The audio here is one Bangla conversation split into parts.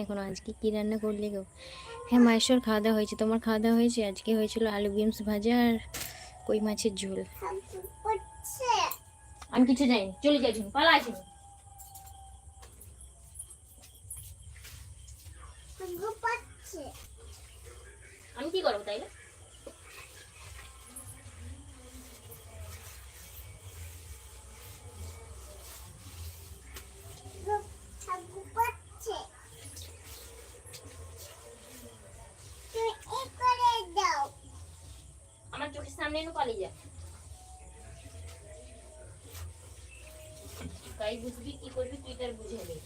এখনো আজকে কি রান্না করলে গো? হ্যাঁ, মায়েশ্বর খাওয়া দাওয়া হয়েছে। তোমার খাওয়া দাওয়া হয়েছে? আজকে হয়েছিল আলু বিনস ভাজা আর কই মাছের ঝোল। আমি কিছু জানি, চলে যাচ্ছি, পালা আছে। আমি কি করবো তাইলে? আমার চোখের সামনে এনে পালিয়ে যা, তাই বুঝবি কি করবি তুই, তার বুঝে নেই।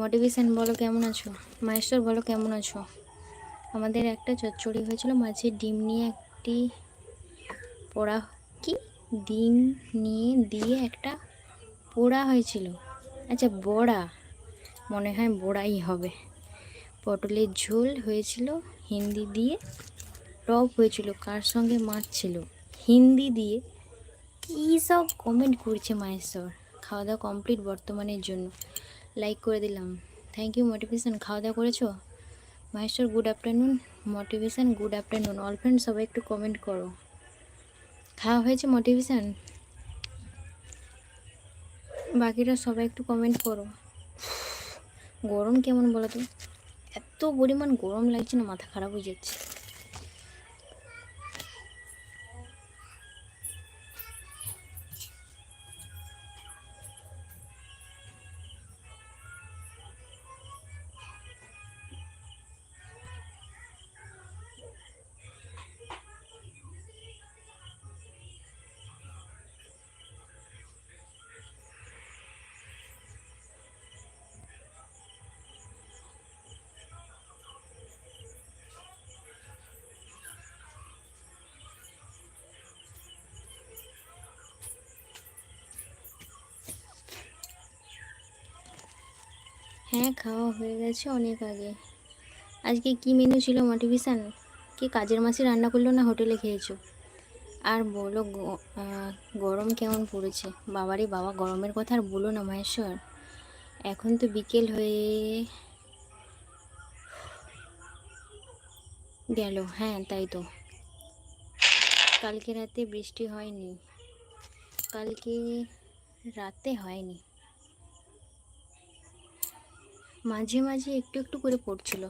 মোটিভেশন বলো কেমন আছো? মায়েশ্বর বলো কেমন আছো? আমাদের একটা চচ্চড়ি হয়েছিল, মাছের ডিম নিয়ে একটি পোড়া, কি ডিম নিয়ে দিয়ে একটা পোড়া হয়েছিল। আচ্ছা, বড়া, মনে হয় বড়াই হবে। পটলের ঝোল হয়েছিল হিন্দি দিয়ে, টক হয়েছিল, কার সঙ্গে মাছ ছিল হিন্দি দিয়ে। কী সব কমেন্ট করছে মায়েশ্বর। খাওয়া দাওয়া কমপ্লিট বর্তমানের জন্য, লাইক করে দিলাম। Thank you motivation. খাওয়া দাওয়া করেছো? Maheshwar good afternoon, motivation good afternoon. All friend সবাই একটু কমেন্ট করো। খাওয়া হয়েছে মোটিভেশন? বাকিরা সবাই একটু কমেন্ট করো। গরম কেমন বলো তো? এত পরিমাণ গরম লাগছে না, মাথা খারাপ হয়ে যাচ্ছে। হ্যাঁ, খাওয়া হয়ে গেছে অনেক আগে। আজকে কি মেনু ছিল মোটিভেশন? কি কাজের মাসি রান্না করলো না হোটেলে খেয়েছো? আর বলো গরম কেমন পড়েছে? বাবারে বাবা, গরমের কথা আর বলো না মাহেশ্বর। এখন তো বিকেল হয়ে গেল। হ্যাঁ তাই তো। কালকে রাতে বৃষ্টি হয়নি, কালকে রাতে হয়নি, মাঝে মাঝে একটু একটু করে পড়ছিল।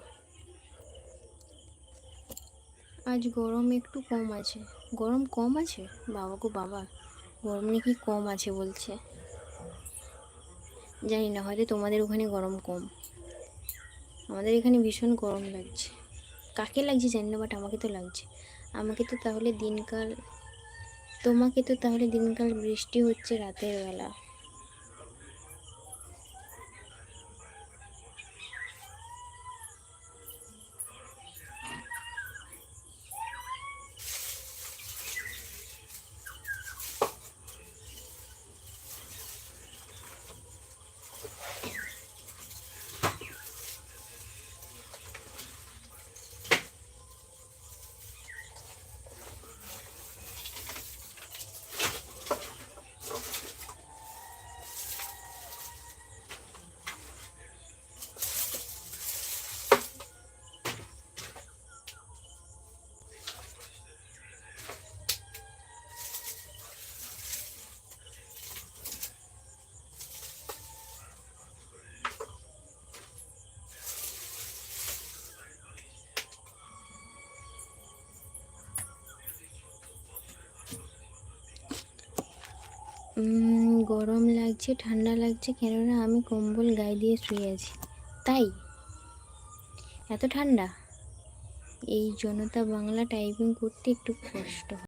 আজ গরম একটু কম আছে। গরম কম আছে? বাবা গো বাবা, গরম নাকি কম আছে বলছে। জানি না, হয়তো তোমাদের ওখানে গরম কম, আমাদের এখানে ভীষণ গরম লাগছে। কাকে লাগছে জানি না, বাট আমাকে তো লাগছে। আমাকে তো তাহলে দিনকাল, তোমাকে তো তাহলে দিনকাল বৃষ্টি হচ্ছে রাতের বেলা। গরম লাগছে ঠান্ডা লাগছে, কেননা আমি কম্বল গায়ে দিয়ে শুয়ে আছি তাই। এত ঠান্ডা? এই জনতা বাংলা টাইপিং করতে একটু কষ্ট হয়।